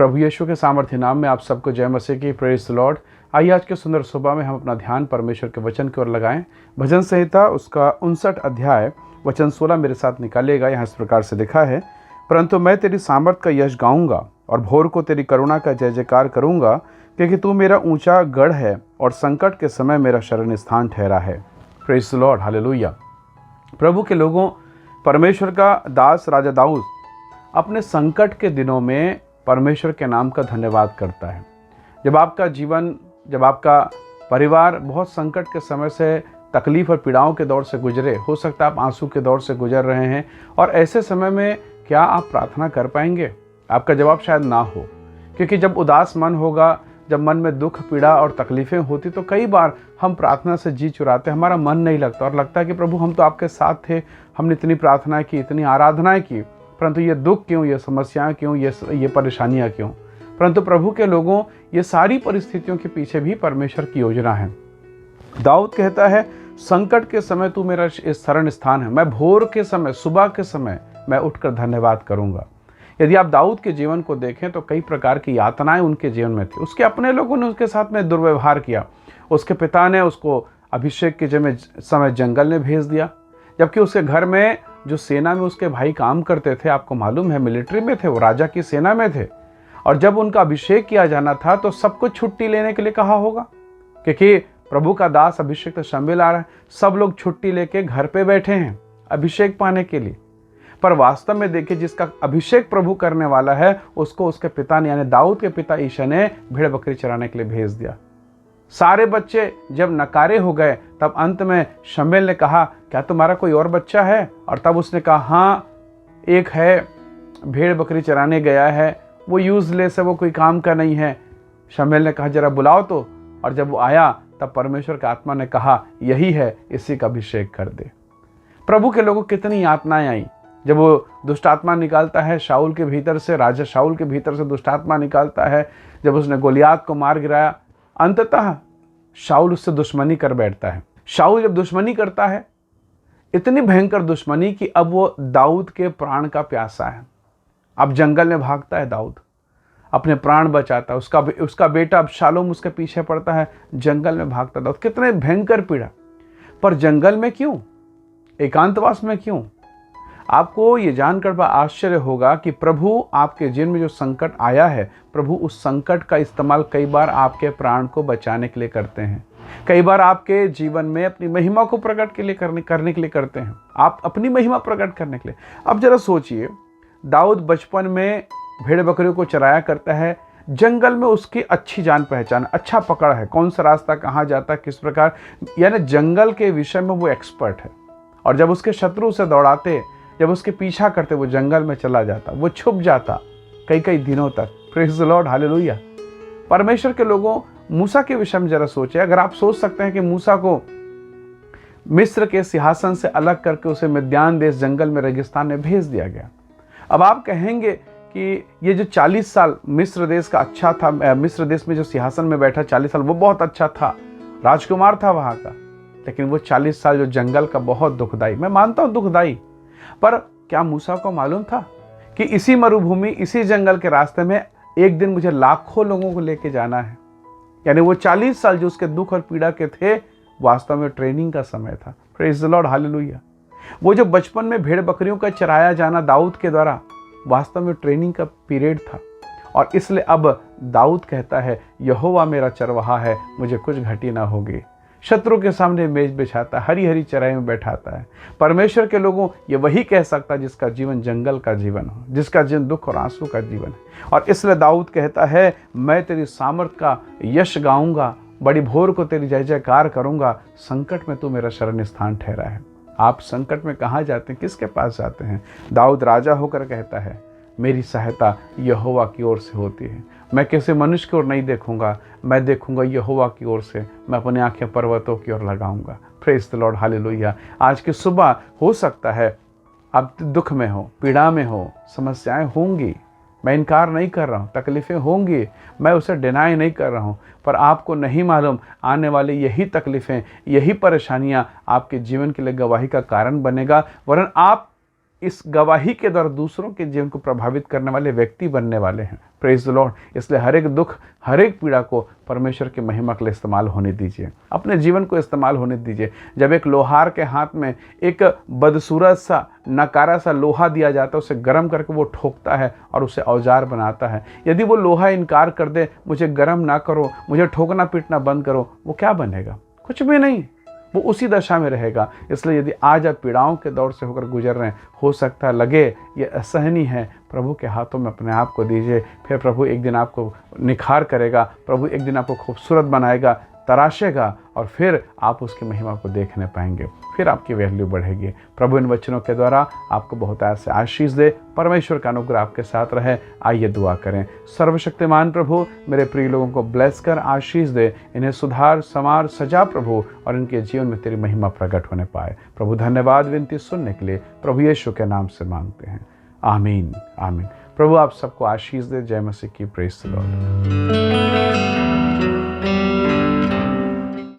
प्रभु यीशु के सामर्थ्य नाम में आप सबको जय मसीह की। Praise the Lord. आइए आज के सुंदर सुबह में हम अपना ध्यान परमेश्वर के वचन की ओर लगाएं। भजन संहिता उसका 59 अध्याय वचन 16 मेरे साथ निकालिएगा। यहाँ इस प्रकार से लिखा है, परंतु मैं तेरी सामर्थ का यश गाऊंगा और भोर को तेरी करुणा का जय जयकार करूंगा, क्योंकि तू मेरा ऊंचा गढ़ है और संकट के समय मेरा शरण स्थान ठहरा है। Praise the lord, hallelujah. प्रभु के लोगों, परमेश्वर का दास राजा दाऊद अपने संकट के दिनों में परमेश्वर के नाम का धन्यवाद करता है। जब आपका जीवन, जब आपका परिवार बहुत संकट के समय से, तकलीफ और पीड़ाओं के दौर से गुजरे, हो सकता है आप आंसू के दौर से गुजर रहे हैं, और ऐसे समय में क्या आप प्रार्थना कर पाएंगे? आपका जवाब शायद ना हो, क्योंकि जब उदास मन होगा, जब मन में दुख, पीड़ा और तकलीफ़ें होती, तो कई बार हम प्रार्थना से जी चुराते, हमारा मन नहीं लगता और लगता है कि प्रभु हम तो आपके साथ थे, हमने इतनी प्रार्थनाएं की, इतनी आराधनाएं की, परंतु ये दुख क्यों, ये समस्याएं क्यों, ये परेशानियां क्यों? परंतु प्रभु के लोगों, ये सारी परिस्थितियों के पीछे भी परमेश्वर की योजना है। दाऊद कहता है, संकट के समय तू मेरा शरण स्थान है। मैं भोर के समय, सुबह के समय मैं उठकर धन्यवाद करूंगा। यदि आप दाऊद के जीवन को देखें तो कई प्रकार की यातनाएं उनके जीवन में थी। उसके अपने लोगों ने उसके साथ में दुर्व्यवहार किया। उसके पिता ने उसको अभिषेक के समय जंगल में भेज दिया, जबकि उसके घर में जो सेना में उसके भाई काम करते थे, आपको मालूम है मिलिट्री में थे, वो राजा की सेना में थे, और जब उनका अभिषेक किया जाना था तो सबको छुट्टी लेने के लिए कहा होगा, क्योंकि प्रभु का दास अभिषेक तो शम्बिल आ रहा है। सब लोग छुट्टी लेके घर पे बैठे हैं अभिषेक पाने के लिए। पर वास्तव में देखिए, जिसका अभिषेक प्रभु करने वाला है, उसको उसके पिता ने, यानी दाऊद के पिता ईशा ने भेड़ बकरी चराने के लिए भेज दिया। सारे बच्चे जब नकारे हो गए, तब अंत में शम्बेल ने कहा, क्या तुम्हारा कोई और बच्चा है? और तब उसने कहा, हाँ एक है, भेड़ बकरी चराने गया है, वो यूजलेस है, वो कोई काम का नहीं है। शम्बेल ने कहा, जरा बुलाओ तो। और जब वो आया, तब परमेश्वर का आत्मा ने कहा, यही है, इसी का अभिषेक कर दे। प्रभु के लोगों, कितनी यातनाएं आई। जब वो दुष्ट आत्मा निकालता है शाऊल के भीतर से, राजा शाऊल के भीतर से दुष्ट आत्मा निकालता है, जब उसने गोलियात को मार गिराया, अंततः शाऊल उससे दुश्मनी कर बैठता है। शाऊल जब दुश्मनी करता है, इतनी भयंकर दुश्मनी कि अब वो दाऊद के प्राण का प्यासा है। अब जंगल में भागता है दाऊद, अपने प्राण बचाता है। उसका बेटा अबशालोम उसके पीछे पड़ता है, जंगल में भागता दाऊद। कितने भयंकर पीड़ा। पर जंगल में क्यों? एकांतवास में क्यों? आपको ये जानकर आश्चर्य होगा कि प्रभु आपके जीवन में जो संकट आया है, प्रभु उस संकट का इस्तेमाल कई बार आपके प्राण को बचाने के लिए करते हैं। कई बार आपके जीवन में अपनी महिमा को प्रकट के लिए करने के लिए करते हैं। आप अपनी महिमा प्रकट करने के लिए। अब जरा सोचिए, दाऊद बचपन में भेड़ बकरियों को चराया करता है, जंगल में उसकी अच्छी जान पहचान, अच्छा पकड़ है, कौन सा रास्ता कहाँ जाता है, किस प्रकार, यानी जंगल के विषय में वो एक्सपर्ट है। और जब उसके शत्रु से दौड़ाते, जब उसके पीछा करते, वो जंगल में चला जाता, वो छुप जाता कई कई दिनों तक। Praise the lord, hallelujah. परमेश्वर के लोगों, मूसा के विषय में जरा सोचे। अगर आप सोच सकते हैं कि मूसा को मिस्र के सिंहासन से अलग करके उसे मिद्यान देश, जंगल में, रेगिस्तान में भेज दिया गया। अब आप कहेंगे कि ये जो 40 साल मिस्र देश का अच्छा था, मिस्र देश में जो सिंहासन में बैठा 40 साल, वो बहुत अच्छा था, राजकुमार था वहां का, लेकिन वो 40 साल जो जंगल का बहुत दुखदाई, मैं मानता हूं दुखदाई, पर क्या मूसा को मालूम था कि इसी मरुभूमि, इसी जंगल के रास्ते में एक दिन मुझे लाखों लोगों को लेके जाना है? यानी वो 40 साल जो उसके दुख और पीड़ा के थे, वास्तव में ट्रेनिंग का समय था। Praise the lord, hallelujah. वो जो बचपन में भेड़ बकरियों का चराया जाना दाऊद के द्वारा, वास्तव में ट्रेनिंग का पीरियड था। और इसलिए अब दाऊद कहता है, यहोवा मेरा चरवाहा है, मुझे कुछ घटी ना होगी। शत्रु के सामने मेज बिछाता, हरी हरी चराई में बैठाता है। परमेश्वर के लोगों, ये वही कह सकता है जिसका जीवन जंगल का जीवन हो, जिसका जीवन दुख और आंसू का जीवन है। और इसलिए दाऊद कहता है, मैं तेरी सामर्थ का यश गाऊंगा, बड़ी भोर को तेरी जय जयकार करूंगा, संकट में तू मेरा शरण स्थान ठहरा है। आप संकट में कहाँ जाते हैं? किसके पास जाते हैं? दाऊद राजा होकर कहता है, मेरी सहायता यहोवा की ओर से होती है। मैं किसी मनुष्य की ओर नहीं देखूंगा, मैं देखूंगा यहोवा की ओर से। मैं अपनी आंखें पर्वतों की ओर लगाऊंगा। Praise the lord, hallelujah. आज की सुबह हो सकता है आप दुख में हो, पीड़ा में हो, समस्याएं होंगी, मैं इनकार नहीं कर रहा हूँ, तकलीफ़ें होंगी, मैं उसे डिनाई नहीं कर रहा हूँ, पर आपको नहीं मालूम आने वाली यही तकलीफ़ें, यही परेशानियाँ आपके जीवन के लिए गवाही का कारण बनेगा, वरन आप इस गवाही के द्वारा दूसरों के जीवन को प्रभावित करने वाले व्यक्ति बनने वाले हैं। Praise the Lord. इसलिए हर एक दुख, हर एक पीड़ा को परमेश्वर की महिमा के लिए इस्तेमाल होने दीजिए, अपने जीवन को इस्तेमाल होने दीजिए। जब एक लोहार के हाथ में एक बदसूरत सा, नकारा सा लोहा दिया जाता है, उसे गर्म करके वो ठोकता है और उसे औजार बनाता है। यदि वो लोहा इनकार कर दे, मुझे गर्म ना करो, मुझे ठोकना पीटना बंद करो, वो क्या बनेगा? कुछ भी नहीं, वो उसी दशा में रहेगा। इसलिए यदि आज आप पीड़ाओं के दौर से होकर गुजर रहे हैं, हो सकता है लगे ये असहनीय है, प्रभु के हाथों में अपने आप को दीजिए। फिर प्रभु एक दिन आपको निखार करेगा, प्रभु एक दिन आपको खूबसूरत बनाएगा, तराशेगा, और फिर आप उसकी महिमा को देखने पाएंगे, फिर आपकी वैल्यू बढ़ेगी। प्रभु इन वचनों के द्वारा आपको बहुत ऐसे आशीष दे। परमेश्वर का अनुग्रह आपके साथ रहे। आइए दुआ करें। सर्वशक्तिमान प्रभु, मेरे प्रिय लोगों को ब्लेस कर आशीष दे, इन्हें सुधार, संवार, सजा प्रभु, और इनके जीवन में तेरी महिमा प्रकट होने पाए। प्रभु धन्यवाद। विनती सुनने के लिए प्रभु यीशु के नाम से मांगते हैं, आमीन, आमीन। प्रभु आप सबको आशीष दे। जय मसीह की। Praise the Lord.